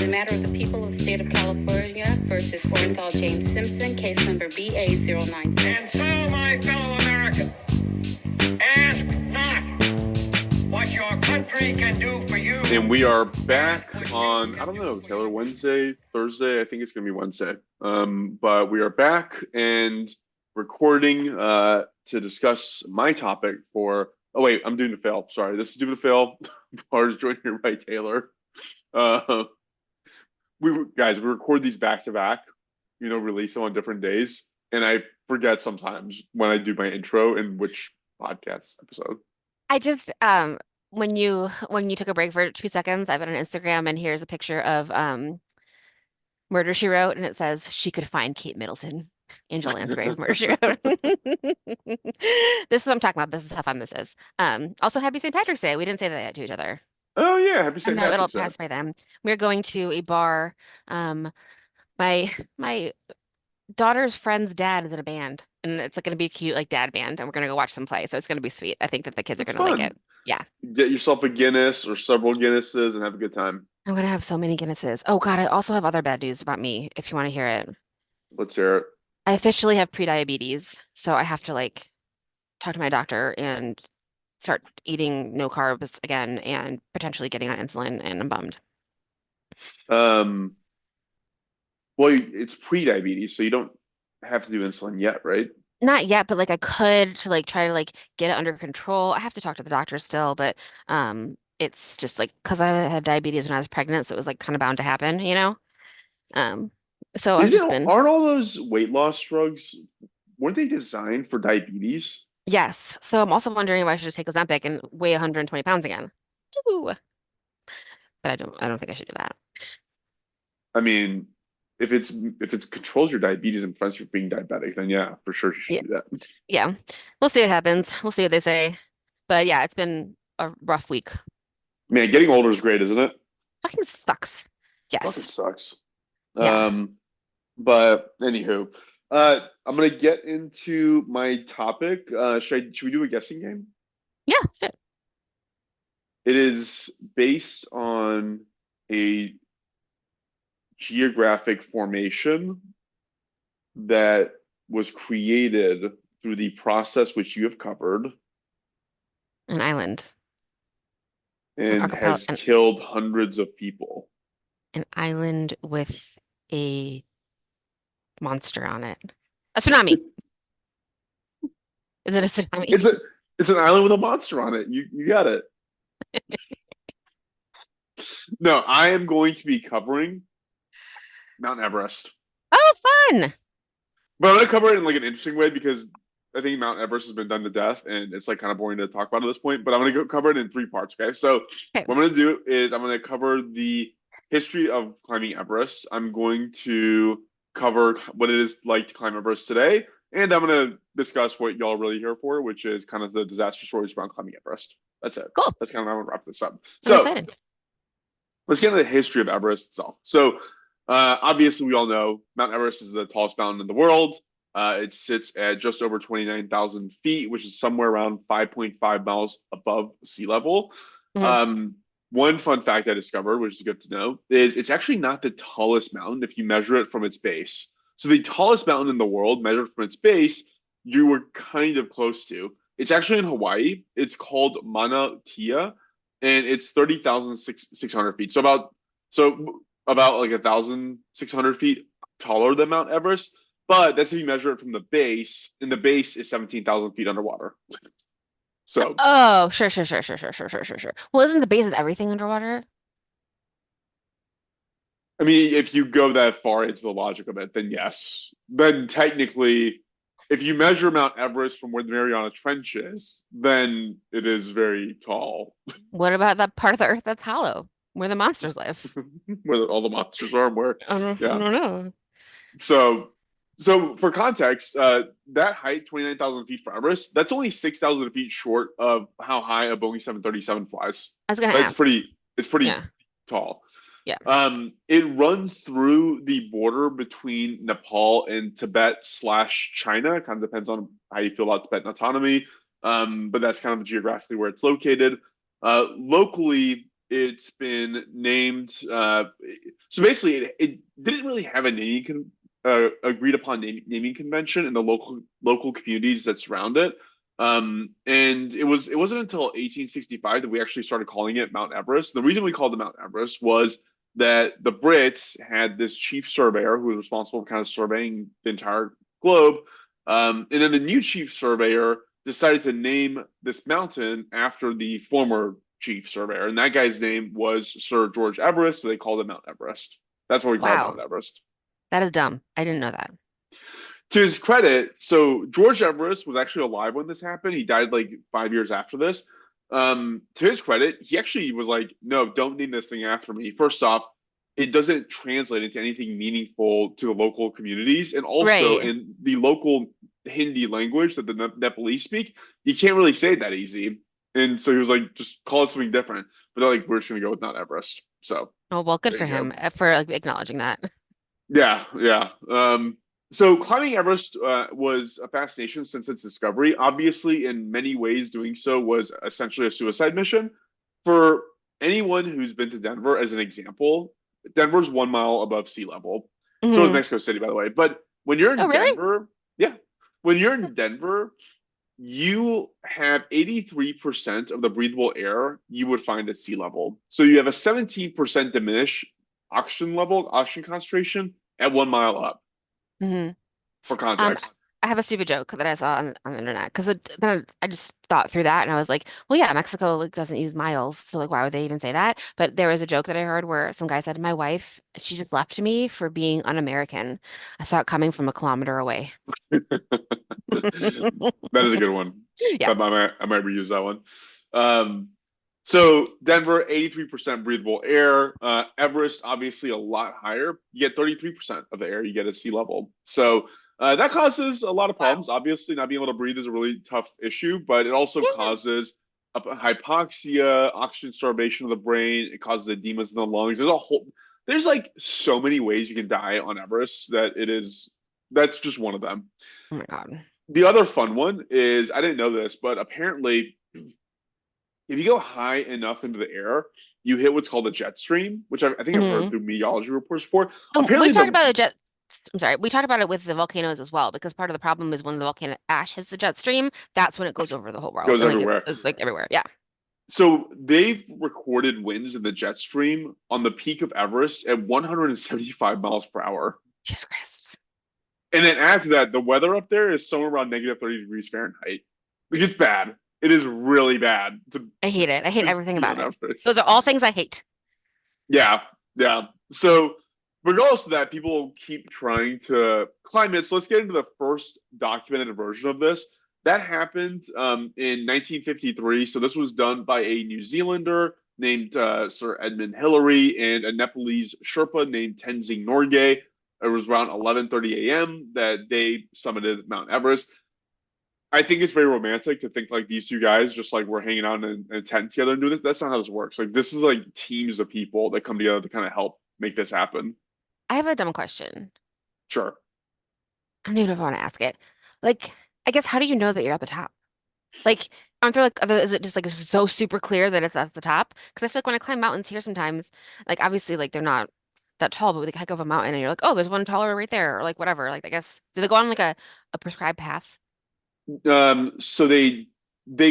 In the matter of the people of the state of California versus Orenthal James Simpson, case number BA096. And so, my fellow Americans, ask not what your country can do for you. And we are back on, I don't know, Taylor, Wednesday, Thursday. I think it's going to be Wednesday. But we are back and recording to discuss my topic for, oh wait, I'm doing the fail. Sorry, this is doing the fail. Part is joining me, right, Taylor. We record these back to back, release them on different days. And I forget sometimes when I do my intro in which podcast episode. I just when you took a break for 2 seconds, I've been on Instagram and here's a picture of Murder She Wrote, and it says she could find Kate Middleton. Angel Lansbury of Murder She Wrote. This is what I'm talking about. This is how fun this is. Also, happy St. Patrick's Day. We didn't say that yet to each other. Oh yeah, happy St. I know it'll Patrick's Day. pass by them. We're going to a bar. My daughter's friend's dad is in a band, and it's like going to be a cute like dad band, and we're going to go watch them play. So it's going to be sweet. I think that the kids are going to like it. Yeah. Get yourself a Guinness or several Guinnesses and have a good time. I'm going to have so many Guinnesses. Oh God, I also have other bad news about me if you want to hear it. Let's hear it. I officially have prediabetes, so I have to like talk to my doctor and start eating no carbs again and potentially getting on insulin, and I'm bummed. Well, it's pre-diabetes, so you don't have to do insulin yet, right? Not yet, but like I could to like try to like get it under control. I have to talk to the doctor still, but it's just like because I had diabetes when I was pregnant, so it was like kind of bound to happen, you know? So I've just been Aren't all those weight loss drugs, weren't they designed for diabetes? Yes. So I'm also wondering if I should just take Ozempic and weigh 120 pounds again. Ooh. But I don't think I should do that. I mean, if it controls your diabetes and prevents you from being diabetic, then yeah, for sure you should do that. Yeah. We'll see what happens. We'll see what they say. But yeah, it's been a rough week. Man, getting older is great, isn't it? Fucking sucks. Yes. Fucking sucks. Yeah. But anywho, I'm gonna get into my topic. Should we do a guessing game? Yeah, let's do it. It is based on a geographic formation that was created through the process which you have covered. An island. And has killed hundreds of people. An island with a monster on it. A tsunami. Is it a tsunami? It's an island with a monster on it. You got it. No, I am going to be covering Mount Everest. Oh, fun! But I'm going to cover it in like an interesting way because I think Mount Everest has been done to death and it's like kind of boring to talk about at this point. But I'm going to cover it in 3 parts. Okay, so what I'm going to do is I'm going to cover the history of climbing Everest. I'm going to cover what it is like to climb Everest today, and I'm going to discuss what y'all are really here for, which is kind of the disaster stories around climbing Everest. That's it. Cool. That's kind of how I'm going to wrap this up. I'm excited. Let's get into the history of Everest itself. So obviously we all know Mount Everest is the tallest mountain in the world. It sits at just over 29,000 feet, which is somewhere around 5.5 miles above sea level. Mm-hmm. One fun fact I discovered, which is good to know, is it's actually not the tallest mountain if you measure it from its base. So the tallest mountain in the world, measured from its base, you were kind of close to. It's actually in Hawaii. It's called Mauna Kea, and it's 30,600 feet. So about like 1,600 feet taller than Mount Everest. But that's if you measure it from the base, and the base is 17,000 feet underwater. So. Oh, sure. Well, isn't the base of everything underwater? I mean, if you go that far into the logic of it, then yes. Then technically, if you measure Mount Everest from where the Mariana Trench is, then it is very tall. What about that part of the Earth that's hollow, where the monsters live? Where all the monsters are, I don't know. So for context, that height, 29,000 feet for Everest, that's only 6,000 feet short of how high a Boeing 737 flies. I was going to ask. It's pretty tall. Yeah. It runs through the border between Nepal and Tibet/China. Kind of depends on how you feel about Tibetan autonomy. But that's kind of geographically where it's located. Locally, it's been named. So basically, it didn't really have a agreed upon naming convention in the local communities that surround it. And it wasn't until 1865 that we actually started calling it Mount Everest. The reason we called it Mount Everest was that the Brits had this chief surveyor who was responsible for kind of surveying the entire globe. And then the new chief surveyor decided to name this mountain after the former chief surveyor, and that guy's name was Sir George Everest, so they called it Mount Everest. That's what we call it, Wow, Mount Everest. that is dumb. I didn't know that. To his credit, so George Everest was actually alive when this happened. He died like 5 years after this. To his credit, he actually was like, "No, don't name this thing after me." First off, it doesn't translate into anything meaningful to the local communities, and also Right. in the local Hindi language that the Nepalese speak, you can't really say it that easy. And so he was like, "Just call it something different." But they're like, "We're just gonna go with Mount Everest." So Oh, well, good there for you him go. for like acknowledging that. Yeah, yeah. So climbing Everest was a fascination since its discovery. Obviously, in many ways, doing so was essentially a suicide mission. For anyone who's been to Denver, as an example, Denver's 1 mile above sea level. So is Hmm. Mexico City, by the way. But when you're Oh, in really? Denver, yeah, when you're in Denver, you have 83% of the breathable air you would find at sea level. So you have a 17% diminished oxygen concentration at 1 mile up, Hmm. for Um, context. I have a stupid joke that I saw on the internet because then I just thought through that and I was like, well, yeah, Mexico like doesn't use miles, so like why would they even say that? But there was a joke that I heard where some guy said, "My wife, she just left me for being un-American. I saw it coming from a kilometer away." That is a good one. Yeah. I might reuse that one. Um, so Denver, 83% breathable air. Everest, obviously a lot higher. You get 33% of the air you get at sea level. So that causes a lot of Wow. problems. Obviously, not being able to breathe is a really tough issue, but it also Yeah. causes hypoxia, oxygen starvation of the brain. It causes edemas in the lungs. There's like so many ways you can die on Everest that's just one of them. Oh my God. The other fun one is I didn't know this, but apparently, if you go high enough into the air, you hit what's called a jet stream, which I think I've heard Hmm. through meteorology reports before. We've Apparently, talked about I'm sorry, we talked about it with the volcanoes as well, because part of the problem is when the volcano ash hits the jet stream, that's when it goes over the whole world goes and like everywhere. it's like everywhere. Yeah. So they've recorded winds in the jet stream on the peak of Everest at 175 miles per hour. Jesus Christ. And then after that, the weather up there is somewhere around negative 30 degrees Fahrenheit. Like it's bad. It is really bad I hate it. I hate to everything be about on it. Those Everest. are all things I hate. Yeah, yeah. So regardless of that, people keep trying to climb it. So let's get into the first documented version of this. That happened in 1953. So this was done by a New Zealander named Sir Edmund Hillary and a Nepalese Sherpa named Tenzing Norgay. It was around 11:30 a.m. that they summited Mount Everest. I think it's very romantic to think like these two guys just like were hanging out in a tent together and do this. That's not how this works. Like this is like teams of people that come together to kind of help make this happen. I have a dumb question. Sure. I don't even know if I want to ask it. Like, I guess how do you know that you're at the top? Like, aren't there like other, is it just like so super clear that it's at the top? Because I feel like when I climb mountains here sometimes, like obviously like they're not that tall, but we like hike up a mountain and you're like, oh, there's one taller right there, or like whatever. Like I guess do they go on like a prescribed path? So they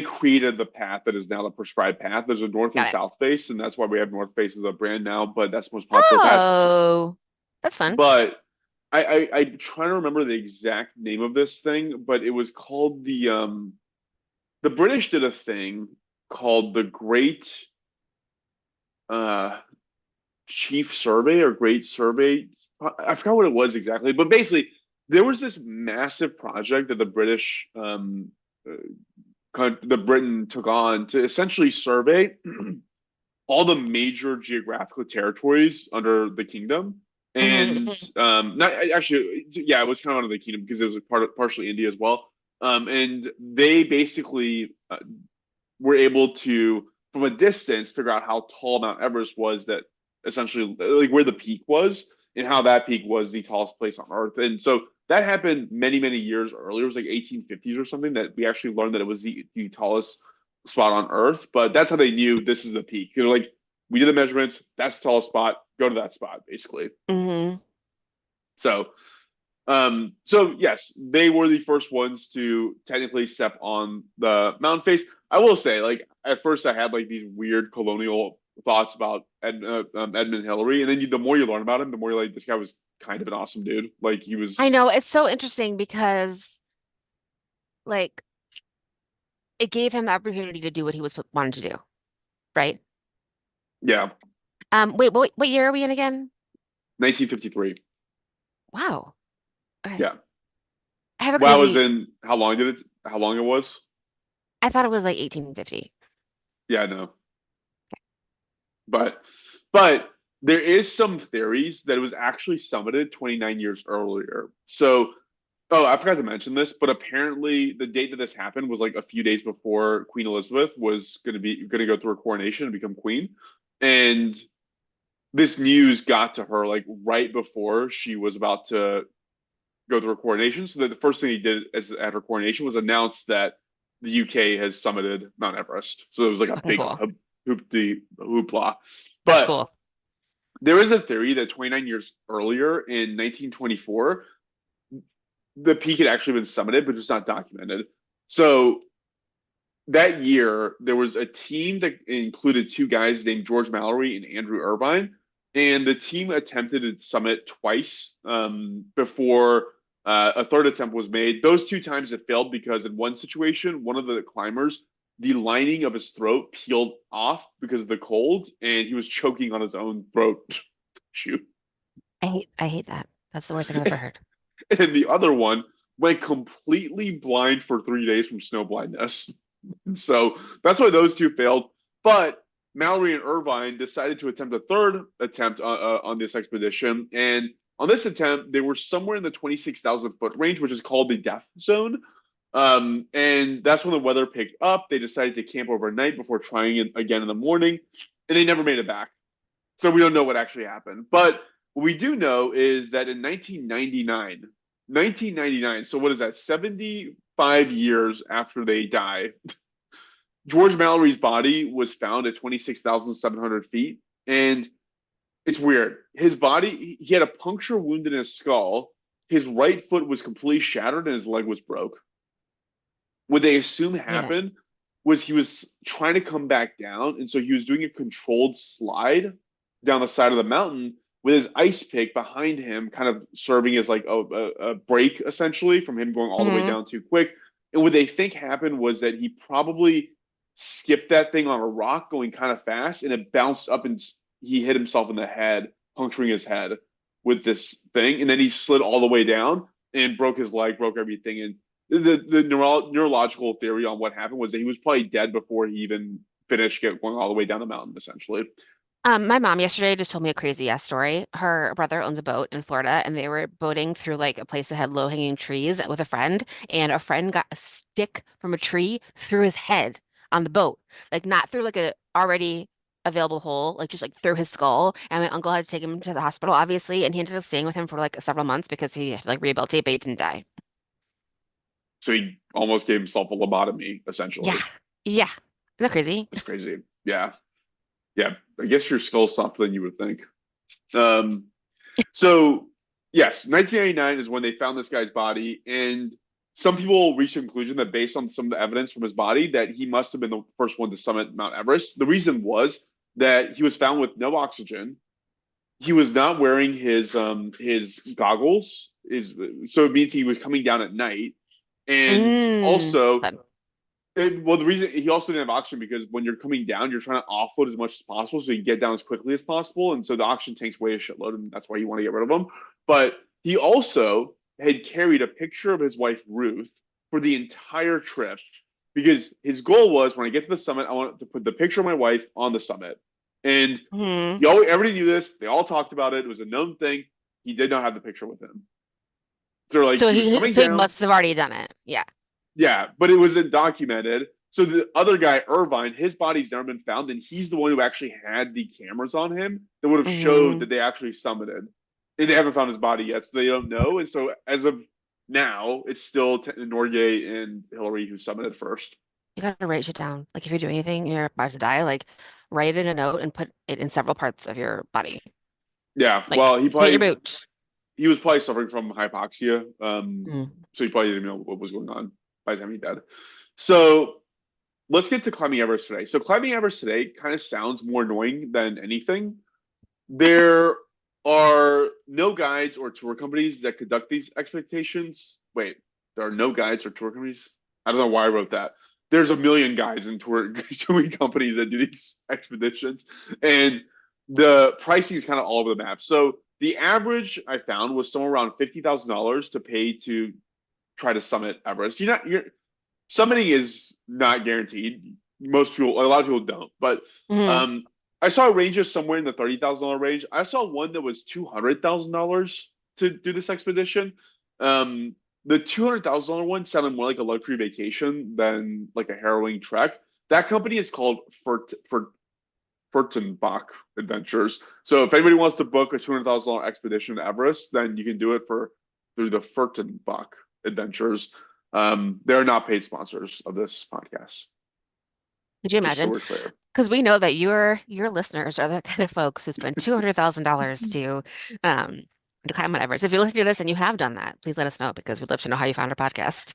created the path that is now the prescribed path. There's a north and Got it. south face, and that's why we have North Face as a brand now. But that's the most popular path. Oh, that's fun. But I'm trying to remember the exact name of this thing, but it was called the British did a thing called the Great uh Chief Survey or Great Survey. I forgot what it was exactly, but basically there was this massive project that the British the Britain took on to essentially survey all the major geographical territories under the kingdom. And Hmm. not actually, yeah, it was kind of under the kingdom because it was partially India as well. And they basically were able to, from a distance, figure out how tall Mount Everest was. That essentially, like where the peak was, and how that peak was the tallest place on Earth. And so that happened many, many years earlier. It was like 1850s or something that we actually learned that it was the tallest spot on Earth. But that's how they knew this is the peak. They're like, We did the measurements. That's the tallest spot. Go to that spot, basically. Hmm. So, so yes, they were the first ones to technically step on the mountain face. I will say, like at first, I had like these weird colonial thoughts about Edmund Hillary, and then the more you learn about him, the more you're like, this guy was kind of an awesome dude. Like he I was, know it's so interesting because like it gave him the opportunity to do what he was wanted to do, right? yeah, Wait, what year are we in again? 1953. Wow. Okay. Yeah. I have a Well, I was crazy, in. How long did it? How long it was? I thought it was like 1850. Yeah, no, but but there is some theories that it was actually summited 29 years earlier. So, oh, I forgot to mention this, but apparently the date that this happened was like a few days before Queen Elizabeth was going to go through her coronation and become queen, and this news got to her like right before she was about to go through her coronation. So that the first thing he did as at her coronation was announce that the UK has summited Mount Everest. So it was like It's a fucking big cool. hoopla. That's But cool. there is a theory that 29 years earlier in 1924, the peak had actually been summited, but just not documented. So that year, there was a team that included two guys named George Mallory and Andrew Irvine, and the team attempted to summit twice before a third attempt was made. Those two times it failed because in one situation, one of the climbers, the lining of his throat peeled off because of the cold, and he was choking on his own throat. Shoot. I hate that. That's the worst thing I've ever heard. And the other one went completely blind for 3 days from snow blindness. So that's why those two failed. But Mallory and Irvine decided to attempt a third attempt on this expedition. And on this attempt, they were somewhere in the 26,000 foot range, which is called the death zone. And that's when the weather picked up. They decided to camp overnight before trying it again in the morning, and they never made it back. So we don't know what actually happened. But what we do know is that in 1999, so what is that, 75 years after they die, George Mallory's body was found at 26,700 feet. And it's weird. His body, he had a puncture wound in his skull. His right foot was completely shattered and his leg was broke. What they assume Yeah. happened was he was trying to come back down. And so he was doing a controlled slide down the side of the mountain with his ice pick behind him, kind of serving as like a break essentially from him going all the way Hmm. down too quick. And what they think happened was that he probably skipped that thing on a rock going kind of fast and it bounced up and he hit himself in the head, puncturing his head with this thing. And then he slid all the way down and broke his leg, broke everything. And the neurological theory on what happened was that he was probably dead before he even finished going all the way down the mountain, essentially. My mom yesterday just told me a crazy ass story. Her brother owns a boat in Florida, and they were boating through like a place that had low-hanging trees with a friend, and a friend got a stick from a tree through his head on the boat, like not through like a already available hole, like just like through his skull. And my uncle had to take him to the hospital, obviously, and he ended up staying with him for like several months because he had like rehabilitate, but he didn't die. So he almost gave himself a lobotomy, Yeah, essentially. yeah, isn't that crazy? It's crazy. Yeah. Yeah. I guess your skull's softer than you would think. Um, so, yes, 1999 is when they found this guy's body. And some people reached the conclusion that based on some of the evidence from his body, that he must have been the first one to summit Mount Everest. The reason was that he was found with no oxygen. He was not wearing his goggles. So it means he was coming down at night. And also Fun. well, the reason he also didn't have oxygen because when you're coming down, you're trying to offload as much as possible so you get down as quickly as possible. And so the oxygen tanks weigh a shitload, and that's why you want to get rid of them. But he also had carried a picture of his wife, Ruth, for the entire trip because his goal was when I get to the summit, I want to put the picture of my wife on the summit. And Hmm. everybody knew this. They all talked about it. It was a known thing. He did not have the picture with him. So like So he was he coming so he down. must have already done it. Yeah. Yeah, but it wasn't documented. So the other guy, Irvine, his body's never been found, and he's the one who actually had the cameras on him that would have showed Hmm. that they actually summited. And they haven't found his body yet, so they don't know. And so as of now, it's still Norgay and Hillary who summited first. You gotta write shit down. Like if you're doing anything, and you're about to die, like write it in a note and put it in several parts of your body. Yeah, Like well, put it in your boot. he was probably suffering from hypoxia. Mm. So he probably didn't know what was going on by the time he died. So let's get to climbing Everest today. So climbing Everest today kind of sounds more annoying than anything. There are no guides or tour companies that conduct these expeditions. Wait, there are no guides or tour companies? I don't know why I wrote that. There's a million guides and touring companies that do these expeditions, and the pricing is kind of all over the map. So the average I found was somewhere around $50,000 to pay to try to summit Everest. You're summiting is not guaranteed. Most people, a lot of people don't, but Hmm. um, I saw a range of somewhere in the $30,000 range. I saw one that was $200,000 to do this expedition. The $200,000 one sounded more like a luxury vacation than like a harrowing trek. That company is called Furtenbach Adventures. So if anybody wants to book a $200,000 expedition to Everest, then you can do it for through the Furtenbach Adventures. They're not paid sponsors of this podcast, Could you just so imagine? we're clear. Because we know that your listeners are the kind of folks who spend $200,000 to climb Mount Everest. If you listen to this and you have done that, please let us know because we'd love to know how you found our podcast.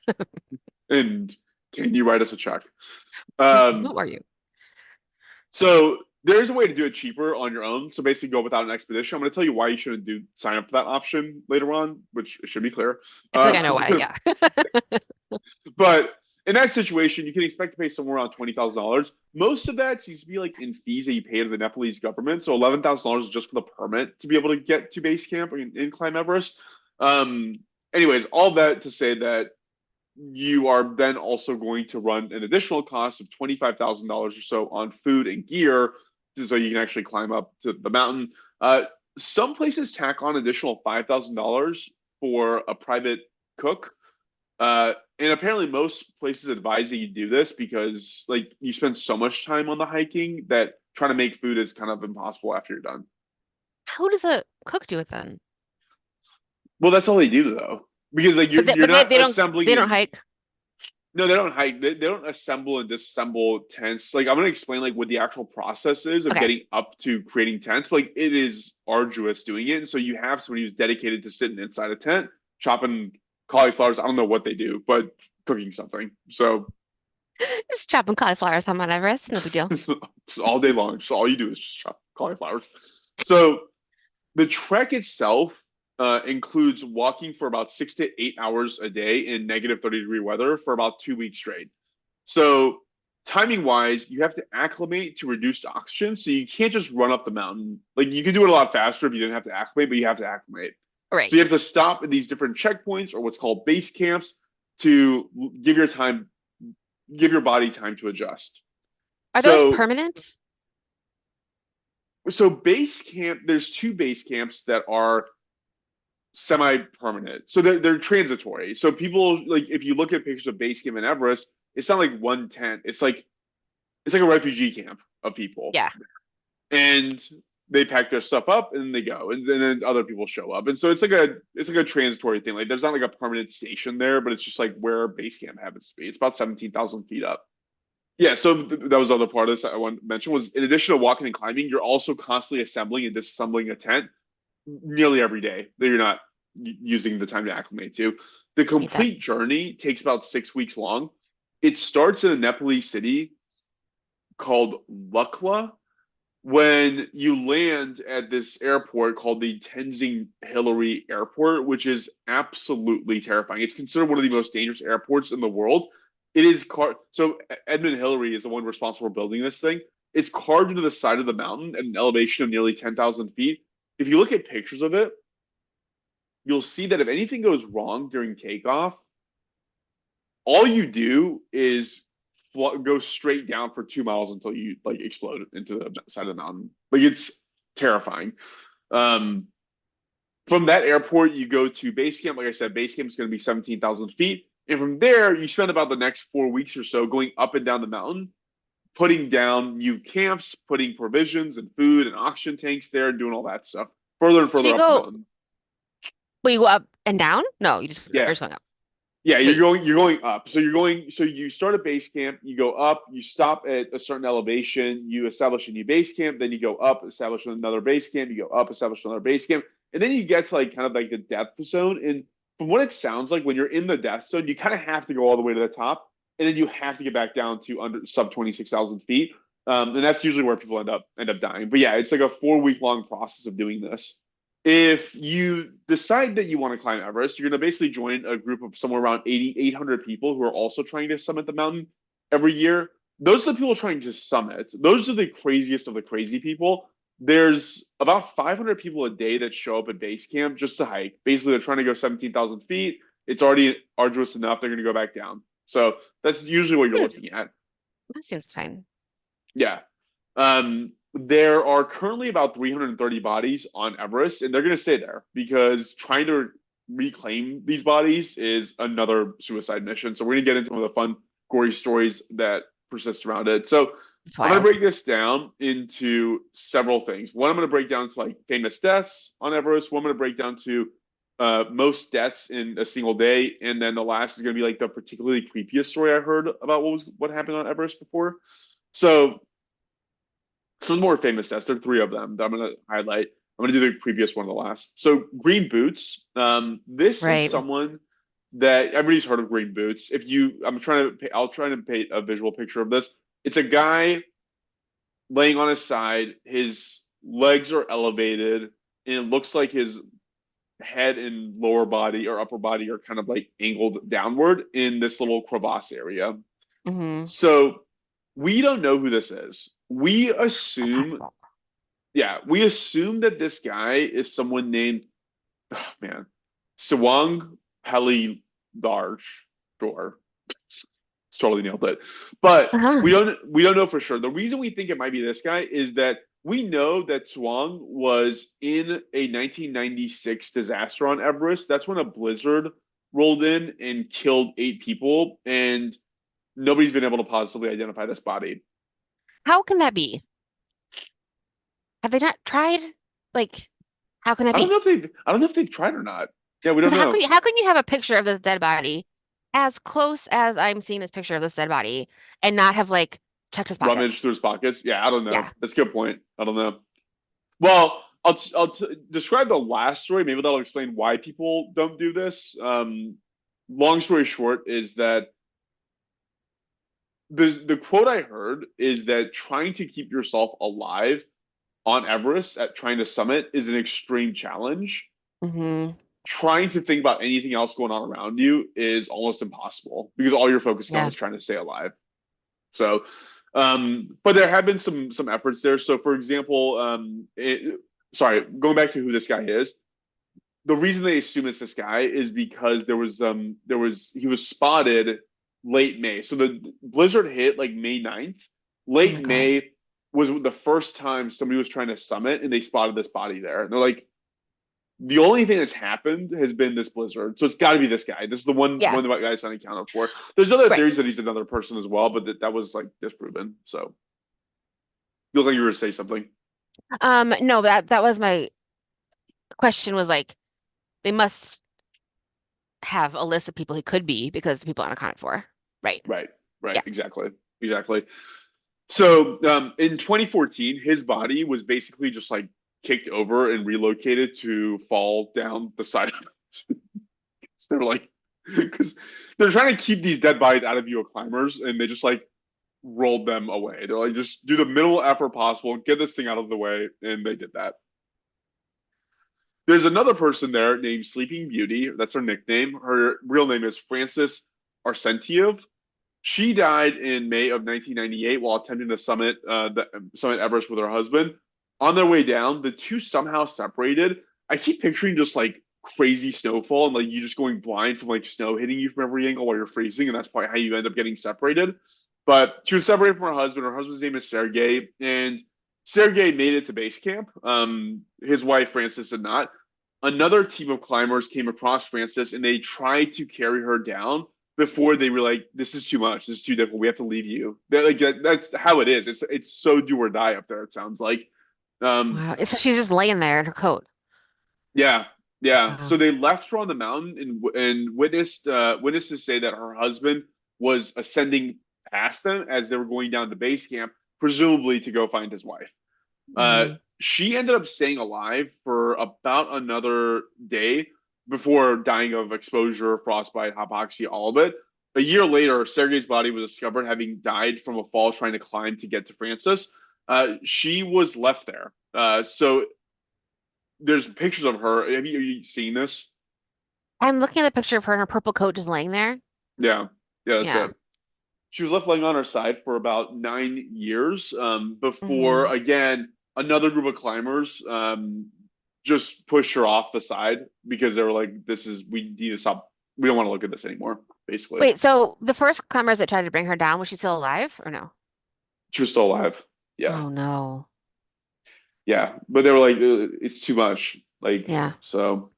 And can you write us a check? Um, Who are you? so there's a way to do it cheaper on your own. So basically, go without an expedition. I'm going to tell you why you shouldn't do sign up for that option later on, which should be clear. I feel like I Uh, know why. Yeah. But in that situation, you can expect to pay somewhere around $20,000. Most of that seems to be like in fees that you pay to the Nepalese government. So $11,000 is just for the permit to be able to get to base camp and climb Everest. Um, Anyways, all that to say that you are then also going to run an additional cost of $25,000 or so on food and gear, so you can actually climb up to the mountain. Some places tack on additional $5,000 for a private cook, and apparently most places advise that you do this because like you spend so much time on the hiking that trying to make food is kind of impossible after you're done. How does a cook do it then? Well, that's all they do though, because like But you're not they assembling don't and hike. no, they don't hike. They don't assemble and disassemble tents. Like I'm gonna explain like what the actual process is of Okay. getting up to creating tents. But, like it is arduous doing it, and so you have somebody who's dedicated to sitting inside a tent, chopping cauliflowers. I don't know what they do, but cooking something. So Just chopping cauliflowers on Mount Everest, no big deal. all day long. So all you do is just chop cauliflowers. So the trek itself includes walking for about 6 to 8 hours a day in negative 30-degree weather for about 2 weeks straight. So timing wise, you have to acclimate to reduced oxygen. So you can't just run up the mountain. Like you could do it a lot faster if you didn't have to acclimate, but you have to acclimate. So Right. you have to stop at these different checkpoints or what's called base camps to give your body time to adjust. Are those So permanent? so base camp, there's two base camps that are semi-permanent. So they're transitory. So people like if you look at pictures of base camp in Everest, it's not like one tent. It's like a refugee camp of people, Yeah. and they pack their stuff up and they go, and then other people show up, and so it's like a transitory thing. Like there's not like a permanent station there, but it's just like where base camp happens to be. It's about 17,000 feet up. Yeah, so that was the other part of this I wanted to mention was in addition to walking and climbing, you're also constantly assembling and disassembling a tent nearly every day that you're not using the time to acclimate to. The Hate that. complete journey takes about 6 weeks long. It starts in a Nepalese city called Lukla. When you land at this airport called the Tenzing Hillary Airport, which is absolutely terrifying. It's considered one of the most dangerous airports in the world. It is so Edmund Hillary is the one responsible for building this thing. It's carved into the side of the mountain at an elevation of nearly 10,000 feet. If you look at pictures of it, you'll see that if anything goes wrong during takeoff, all you do is go straight down for 2 miles until you like explode into the side of the mountain. Like it's terrifying. Um, from that airport, you go to base camp. Like I said, base camp is going to be 17,000 feet. And from there, you spend about the next 4 weeks or so going up and down the mountain, putting down new camps, putting provisions and food and oxygen tanks there, and doing all that stuff further and So further you up the go, mountain. well, you go up and down? No, you're Yeah, just going up. Yeah, Wait. you're going up. So you start at base camp, you go up, you stop at a certain elevation, you establish a new base camp, then you go up, establish another base camp, you go up, establish another base camp, and then you get to like kind of like the depth zone. And from what it sounds like, when you're in the depth zone, you kind of have to go all the way to the top, and then you have to get back down to under sub 26,000 feet. And that's usually where people end up dying. But yeah, it's like a 4 week long process of doing this. If you decide that you want to climb Everest, you're going to basically join a group of somewhere around 800 people who are also trying to summit the mountain every year. Those are the people trying to summit. Those are the craziest of the crazy people. There's about 500 people a day that show up at base camp just to hike. Basically, they're trying to go 17,000 feet. It's already arduous enough. They're going to go back down. So that's usually what you're looking at. That seems fine. Yeah. There are currently about 330 bodies on Everest, and they're going to stay there because trying to reclaim these bodies is another suicide mission. So we're going to get into some of the fun, gory stories that persist around it. So It's I'm going to wild. break this down into several things. One, I'm going to break down to like famous deaths on Everest. One, I'm going to break down to most deaths in a single day, and then the last is going to be like the particularly creepiest story I heard about what happened on Everest before. So some more famous deaths. There are three of them that I'm going to highlight. I'm going to do the previous one, the last. So Green Boots. This is Right. someone that everybody's heard of Green Boots. I'll try to paint a visual picture of this. It's a guy laying on his side. His legs are elevated, and it looks like his head and lower body or upper body are kind of like angled downward in this little crevasse area. Mm-hmm. So we don't know who this is. Impossible. We assume that this guy is someone named, oh man, Sawang Peli Darj. Sure, it's totally nailed it. But Uh-huh. we don't know for sure. The reason we think it might be this guy is that we know that Sawang was in a 1996 disaster on Everest. That's when a blizzard rolled in and killed 8 people, and nobody's been able to positively identify this body. How can that be? Have they not tried? Like, how can that be? I don't know if they've tried or not. Yeah, we don't Because know. how can you have a picture of this dead body as close as I'm seeing this picture of this dead body and not have like checked his Rummage through pockets? his pockets. Yeah, I don't know. Yeah. That's a good point. I don't know. Well, describe the last story. Maybe that'll explain why people don't do this. Long story short is that the quote I heard is that trying to keep yourself alive on Everest at trying to summit is an extreme challenge. Hmm. Trying to think about anything else going on around you is almost impossible because all you're focusing on Yeah. is trying to stay alive. So, but there have been some efforts there. So, for example, sorry, going back to who this guy is, the reason they assume it's this guy is because he was spotted late May. So the blizzard hit like May 9th. Oh my Late God. May was the first time somebody was trying to summit and they spotted this body there. And they're like, the only thing that's happened has been this blizzard. So it's got to be this guy. This is the Yeah. one the guy's unaccounted for. There's other Right. theories that he's another person as well, but that was like disproven. So you look like you were to say something. No, that was my question was like they must have a list of people he could be because people aren't accounted for. Right. Right, right, Yeah. exactly. So in 2014, his body was basically just like kicked over and relocated to fall down the side. So they're like, because they're trying to keep these dead bodies out of view of climbers, and they just like rolled them away. They're like, just do the minimal effort possible, get this thing out of the way, and they did that. There's another person there named Sleeping Beauty. That's her nickname. Her real name is Frances Arsentiev. She died in May of 1998 while attempting to summit Everest with her husband. On their way down, the two somehow separated. I keep picturing just like crazy snowfall and like you just going blind from like snow hitting you from every angle while you're freezing, and that's probably how you end up getting separated. But she was separated from her husband. Her husband's name is Sergey, and Sergey made it to base camp. His wife Frances did not. Another team of climbers came across Frances, and they tried to carry her down before they were like, "This is too much. This is too difficult. We have to leave you." That's how it is. It's so do or die up there. It sounds like. Um, Wow. So she's just laying there in her coat. yeah, Yeah, so Wow. they left her on the mountain, and witnesses say that her husband was ascending past them as they were going down to base camp, presumably to go find his wife. Uh, Hmm. she ended up staying alive for about another day before dying of exposure, frostbite, hypoxia, all of it. A year later, Sergei's body was discovered having died from a fall trying to climb to get to Francis. She was left there. So there's pictures of her. Have you seen this? I'm looking at the picture of her in her purple coat just laying there. Yeah, yeah, that's Yeah. it. She was left laying on her side for about 9 years before, Hmm. again, another group of climbers just pushed her off the side because they were like, we need to stop. We don't want to look at this anymore, basically. Wait, so the first climbers that tried to bring her down, was she still alive or no? She was still alive. Yeah. Oh no. Yeah. But they were like, it's too much. Like, Yeah. so,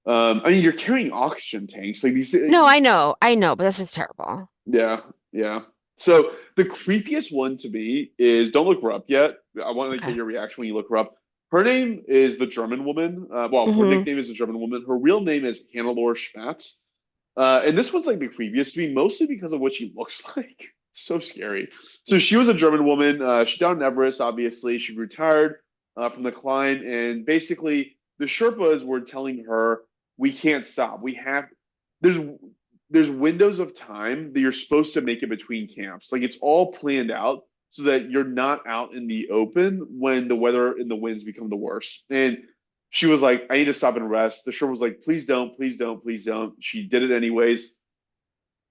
I mean, you're carrying oxygen tanks. Like, these, No, I know, but that's just terrible. yeah, yeah. So the creepiest one to me is don't look her up yet. I want to get Okay. your reaction when you look her up. Her name is the German woman. Well, her Hmm. nickname is the German woman. Her real name is Hannelore Schmatz. And this one's like the creepiest to me, mostly because of what she looks like. So scary. So she was a German woman. She down in Everest, obviously. She grew tired from the climb, and basically the Sherpas were telling her, "We can't stop. We have there's there's windows of time that you're supposed to make it between camps. Like it's all planned out so that you're not out in the open when the weather and the winds become the worst." And she was like, "I need to stop and rest." The Sherpa was like, "Please don't, please don't, please don't." She did it anyways.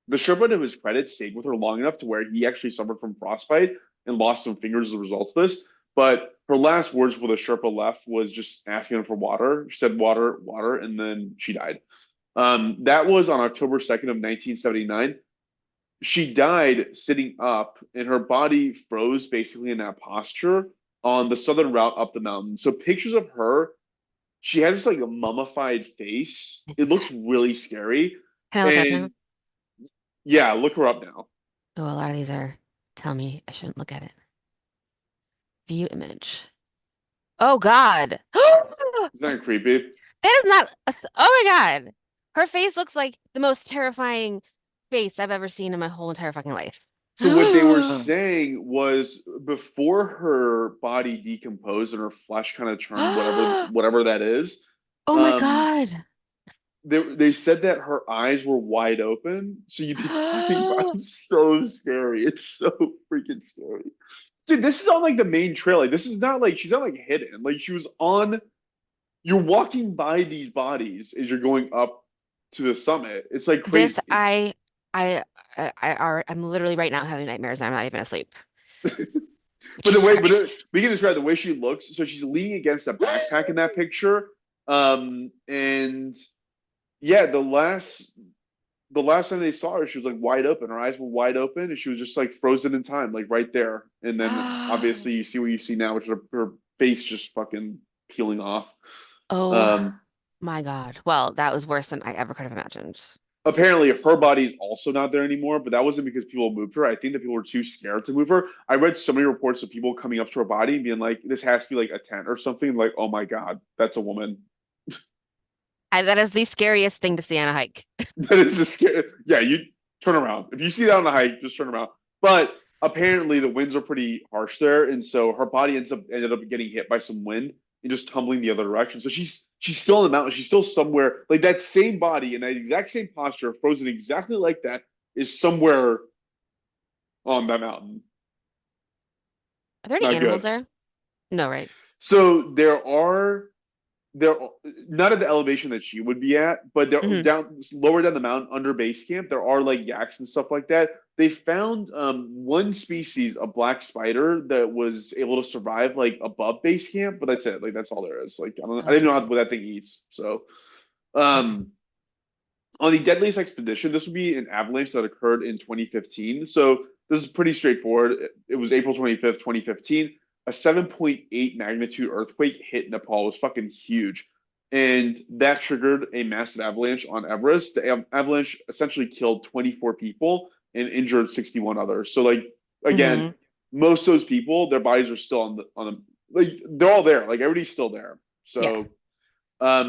The Sherpa, to his credit, stayed with her long enough to where he actually suffered from frostbite and lost some fingers as a result of this. But her last words before the Sherpa left was just asking him for water. She said, "Water, water," and then she died. That was on October 2nd of 1979. She died sitting up, and her body froze basically in that posture on the southern route up the mountain. So pictures of her, she has this like a mummified face. It looks really scary. Can I look at it now? And yeah, look her up now. Oh, a lot of these are tell me I shouldn't look at it. View image. Oh God. Isn't that creepy? That is not oh my God. Her face looks like the most terrifying face I've ever seen in my whole entire fucking life. So what they were saying was before her body decomposed and her flesh kind of turned Oh whatever that is, my um, God. they said that her eyes were wide open. So you'd be talking about it's so scary. It's so freaking scary. Dude, this is on like the main trail. Like this is not like she's not like hidden. Like she was on you're walking by these bodies as you're going up to the summit. It's like This crazy. I I'm literally right now having nightmares and I'm not even asleep. But the Jesus way, Christ. we can describe the way she looks. So she's leaning against a backpack in that picture. And yeah, the last time they saw her, she was like wide open. Her eyes were wide open, and she was just like frozen in time, like right there. And then obviously you see what you see now, which is her face just fucking peeling off. Oh Um, my God. Well, that was worse than I ever could have imagined. Apparently her body is also not there anymore, but that wasn't because people moved her. I think that people were too scared to move her. I read so many reports of people coming up to her body and being like, "This has to be like a tent or something." Like, oh my god, that's a woman. That is the scariest thing to see on a hike. That is a scary. Yeah, you turn around if you see that on a hike, just turn around. But apparently the winds are pretty harsh there, and so her body ended up getting hit by some wind and just tumbling the other direction. So she's still on the mountain. She's still somewhere like that same body in that exact same posture, frozen exactly like that, is somewhere on that mountain. Are there any Not animals good. there? No, right? So there not at the elevation that she would be at, but they're Hmm. down lower down the mountain under base camp. There are like yaks and stuff like that. They found one species of black spider that was able to survive like above base camp, but that's it. Like that's all there is. Like Oh, I didn't know jeez. what that thing eats. So Okay. um on the deadliest expedition, this would be an avalanche that occurred in 2015. So this is pretty straightforward. It was April 25th, 2015. A 7.8 magnitude earthquake hit Nepal. It was fucking huge. And that triggered a massive avalanche on Everest. The avalanche essentially killed 24 people and injured 61 others. So like again, Hmm. most of those people, their bodies are still on the like they're all there. Like everybody's still there. Yeah. So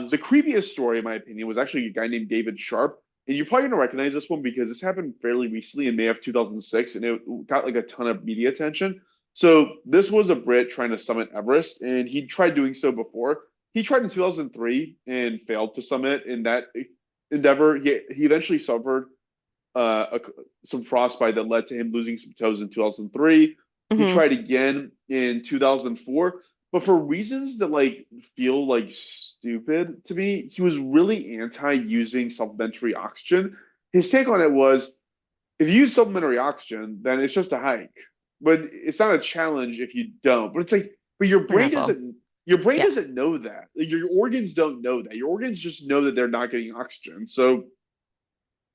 The creepiest story, in my opinion, was actually a guy named David Sharp. And you're probably going to recognize this one because this happened fairly recently in May of 2006, and it got like a ton of media attention. So this was a Brit trying to summit Everest, and he tried doing so before. He tried in 2003 and failed to summit in that endeavor. He eventually suffered uh, a, some frostbite that led to him losing some toes in 2003. He Hmm. tried again in 2004, but for reasons that like feel like stupid to me, he was really anti using supplementary oxygen. His take on it was if you use supplementary oxygen, then it's just a hike. But it's not a challenge if you don't. But it's like, but Or an asshole. your brain Yeah. doesn't know that. Your organs don't know that. Your organs just know that they're not getting oxygen. So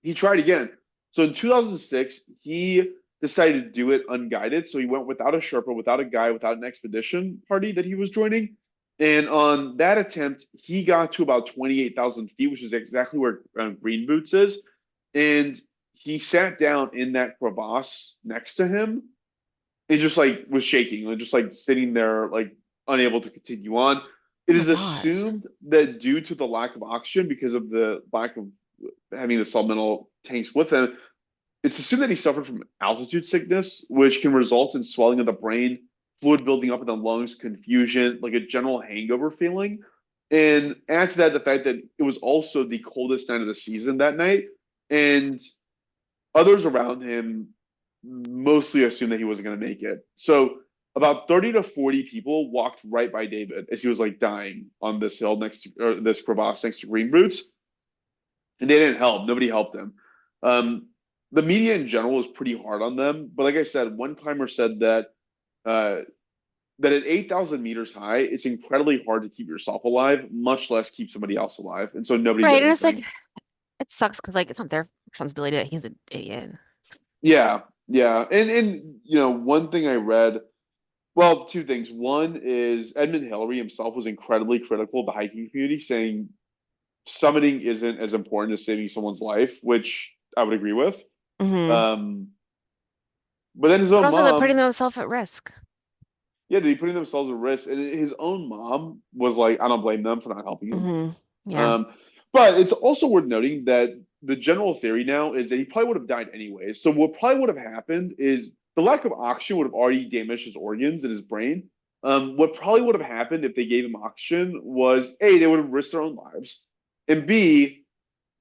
he tried again. So in 2006, he decided to do it unguided. So he went without a Sherpa, without a guide, without an expedition party that he was joining. And on that attempt, he got to about 28,000 feet, which is exactly where Green Boots is. And he sat down in that crevasse next to him and just like was shaking, like just like sitting there, like unable to continue on. Oh It my is gosh. assumed that due to the lack of oxygen, because of the lack of having the supplemental tanks with him, it's assumed that he suffered from altitude sickness, which can result in swelling of the brain, fluid building up in the lungs, confusion, like a general hangover feeling. And add to that the fact that it was also the coldest night of the season that night. And others around him mostly assumed that he wasn't going to make it. So about 30 to 40 people walked right by David as he was like dying on this hill next to or this crevasse next to Green Boots, and they didn't help. Nobody helped him. Um, the media in general was pretty hard on them, but like I said, one climber said that uh, that at 8,000 meters high, it's incredibly hard to keep yourself alive, much less keep somebody else alive, and so nobody did Right. And it's like anything. it sucks because like it's not their responsibility that he's an idiot. Yeah, yeah, and one thing I read. Well, two things. One is Edmund Hillary himself was incredibly critical of the hiking community, saying summiting isn't as important as saving someone's life, which I would agree with. Hmm. Um, but then his But own also they're putting mom, themselves at risk. yeah, they're putting themselves at risk. And his own mom was like, I don't blame them for not helping him. Hmm. Yeah. Um, but it's also worth noting that the general theory now is that he probably would have died anyways. So what probably would have happened is the lack of oxygen would have already damaged his organs and his brain. What probably would have happened if they gave him oxygen was A, they would have risked their own lives, and B,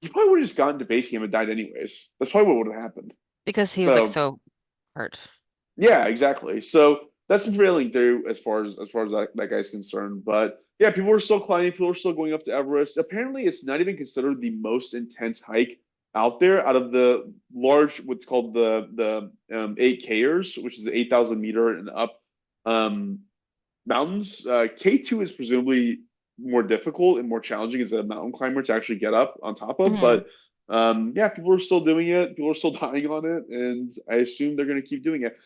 he probably would have just gotten to base camp and died anyways. That's probably what would have happened. Because he was like So so hurt. yeah, exactly. So that's the prevailing theory as far as that guy's concerned. But yeah, people are still climbing. People are still going up to Everest. Apparently, it's not even considered the most intense hike out there. Out of the large, what's called the 8Kers, which is the 8,000 meter and up um, mountains. K2 is presumably more difficult and more challenging as a mountain climber to actually get up on top of. Hmm. But yeah, people are still doing it. People are still dying on it, and I assume they're going to keep doing it.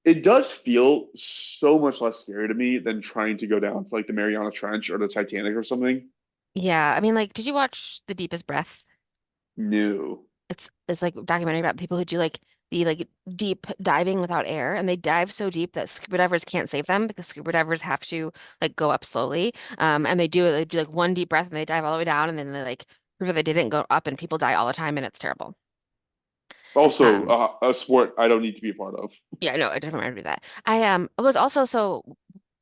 It does feel so much less scary to me than trying to go down to like the Mariana Trench or the Titanic or something. Yeah. I mean, like, did you watch The Deepest Breath? No. It's like a documentary about people who do like the like deep diving without air, and they dive so deep that scuba divers can't save them because scuba divers have to like go up slowly. And they do like one deep breath and they dive all the way down, and then they like prove that they didn't go up, and people die all the time, and it's terrible. Also, Um, a sport I don't need to be a part of. yeah, no, it doesn't matter to do that. I was also so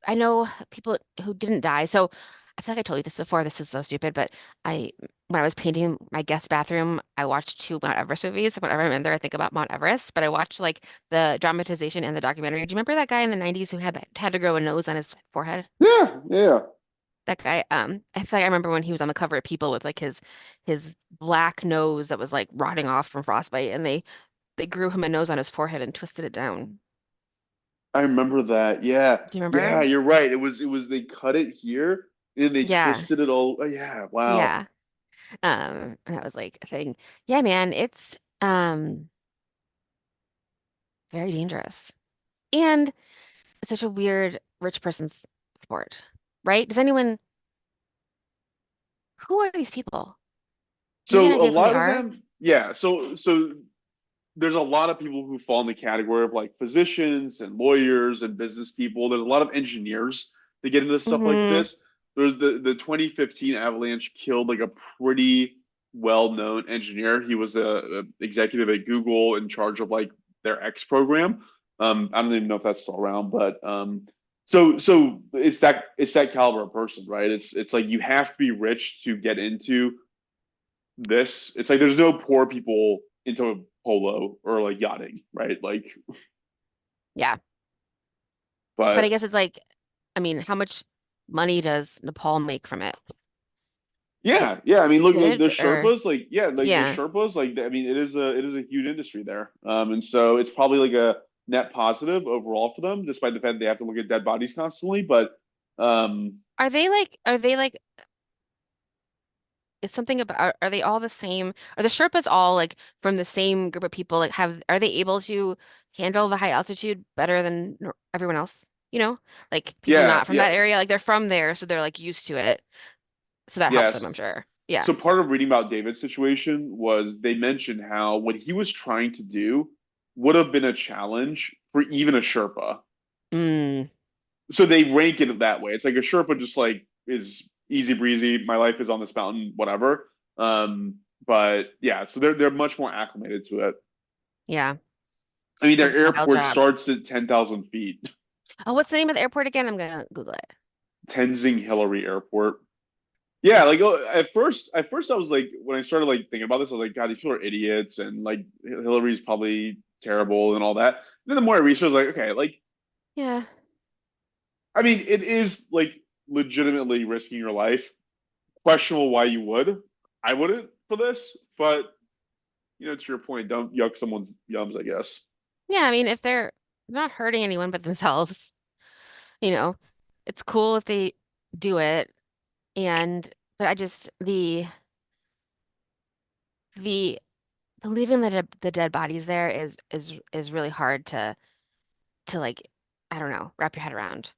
I know people who didn't die. So I feel like I told you this before. This is so stupid, but I when I was painting my guest bathroom, I watched two Mount Everest movies. Whenever I'm in there, I think about Mount Everest, but I watched like the dramatization and the documentary. Do you remember that guy in the 90s who had to grow a nose on his forehead? Yeah, yeah. That guy, I feel like I remember when he was on the cover of People with like his black nose that was like rotting off from frostbite, and they grew him a nose on his forehead and twisted it down. I remember that. Yeah, Do you yeah. remember? You're right. It was they cut it here and they Yeah. twisted it all. Yeah, wow. Yeah. And that was like a thing. Yeah, man, it's very dangerous. And it's such a weird rich person's sport, right? Does anyone who are these people? Do you have any So a idea of who they lot of are? them, yeah. So there's a lot of people who fall in the category of like physicians and lawyers and business people. There's a lot of engineers that get into stuff like Mm-hmm. this. There's the 2015 avalanche killed like a pretty well-known engineer. He was a executive at Google in charge of like their X program. I don't even know if that's still around, but so it's that caliber of person, right? It's like you have to be rich to get into this. It's like there's no poor people into polo or like yachting, right? Like, Yeah. But I but guess it's like, I mean, how much money does Nepal make from it? Is it yeah, yeah. I mean, look, like the good or Sherpas, like yeah, like the yeah. Sherpas, like I mean, it is a huge industry there, and so it's probably like a net positive overall for them, despite the fact that they have to look at dead bodies constantly. But um, Are they like is something about are they all the same? Are the Sherpas all like from the same group of people? Like are they able to handle the high altitude better than everyone else? You know? Like people yeah, not from yeah, that area, like they're from there, so they're like used to it. So that helps them, yes. I'm sure. Yeah. So part of reading about David's situation was they mentioned how what he was trying to do would have been a challenge for even a Sherpa. Mm, So they rank it that way. It's like a Sherpa just like is easy breezy. My life is on this mountain, whatever. But yeah, so they're much more acclimated to it. yeah. I mean, A their wild airport job. starts at 10,000 feet. Oh, what's the name of the airport again? I'm gonna Google it. Tenzing Hillary Airport. Yeah, like at first I was like, when I started like thinking about this, I was like, God, these people are idiots, and like Hillary's probably terrible and all that. And then the more I researched, I was like, okay, like Yeah. I mean, it is like legitimately risking your life. Questionable why you would. I wouldn't for this, but to your point, don't yuck someone's yums, I guess. Yeah, I mean if they're not hurting anyone but themselves, you know, it's cool if they do it. And but I just the leaving the dead bodies there is really hard to like I don't know, wrap your head around.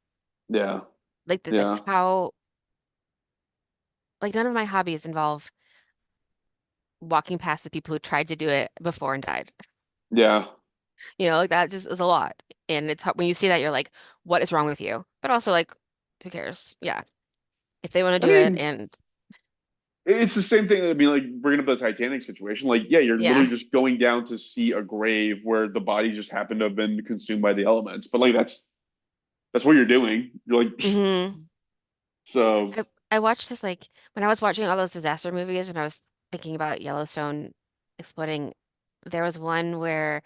Yeah, Like yeah, how like none of my hobbies involve walking past the people who tried to do it before and died. yeah. You know, like that just is a lot. And it's hard when you see that you're like, what is wrong with you? But also like, who cares? Yeah. If they want I to do it mean, and it's the same thing. I mean, like bringing up the Titanic situation. Like, yeah, you're literally yeah. just going down to see a grave where the body just happened to have been consumed by the elements. But like, that's what you're doing. You're like, Hmm. so I watched this like when I was watching all those disaster movies and I was thinking about Yellowstone exploding, there was one where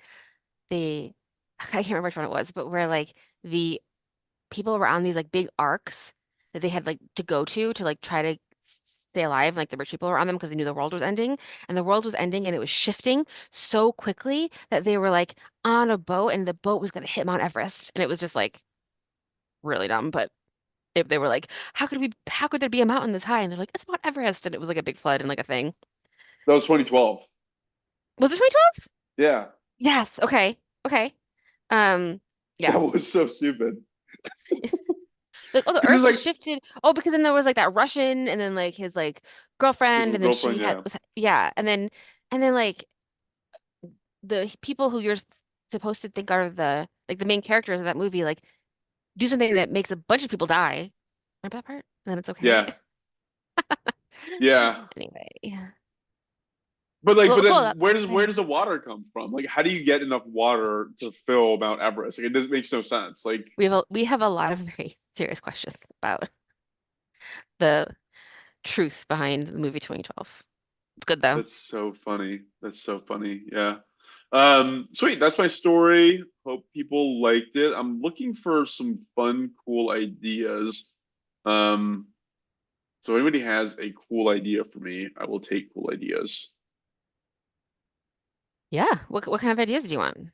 the I can't remember which one it was, but where like the people were on these like big arcs that they had like to go to like try to stay alive. Like the rich people were on them because they knew the world was ending, and the world was ending and it was shifting so quickly that they were like on a boat and the boat was going to hit Mount Everest, and it was just like really dumb. But they were like, how could there be a mountain this high? And they're like, it's Mount Everest, and it was like a big flood and like a thing. that was 2012. Was it 2012? Yeah, Yes. Okay. Okay. Um. Yeah. that was so stupid. Like, oh, the Because Earth it's just like shifted. Oh, because then there was like that Russian, and then like his like his girlfriend, and then she girlfriend. had Yeah, was yeah, and then like the people who you're supposed to think are the like the main characters of that movie like do something that makes a bunch of people die. Remember that part? And then it's okay. yeah, yeah. Anyway, yeah. But like, but Well, cool. then where That's does where okay. does the water come from? Like, how do you get enough water to fill Mount Everest? Like, it doesn't makes no sense. Like, We have a lot of very serious questions about the truth behind the movie 2012. It's good though. that's so funny. That's so funny. Yeah. Sweet. That's my story. Hope people liked it. I'm looking for some fun, cool ideas. Um, so anybody has a cool idea for me, I will take cool ideas. Yeah. What kind of ideas do you want?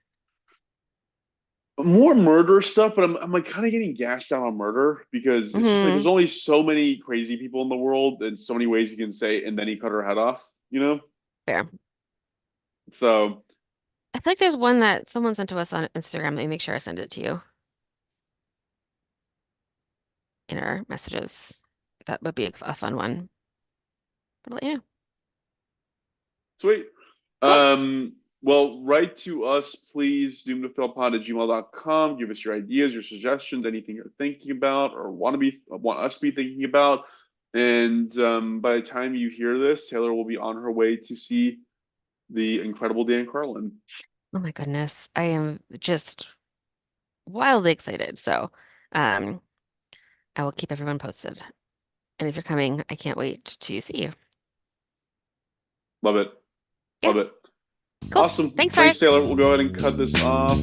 More murder stuff, but I'm like kind of getting gassed out on murder because it's just like there's Hmm. only so many crazy people in the world and so many ways you can say, and then he cut her head off, you know? Fair. So I feel like there's one that someone sent to us on Instagram. Let me make sure I send it to you in our messages. That would be a fun one. But I'll let you know. sweet. Cool. Um, Well, write to us, please, doomedtofillpod@gmail.com. Give us your ideas, your suggestions, anything you're thinking about or want us to be thinking about. And by the time you hear this, Taylor will be on her way to see the incredible Dan Carlin. Oh my goodness. I am just wildly excited. So, um, I will keep everyone posted. And if you're coming, I can't wait to see you. Love it. Yeah, Love it. cool. Awesome. Thanks, Thanks, Mars. Taylor. We'll go ahead and cut this off.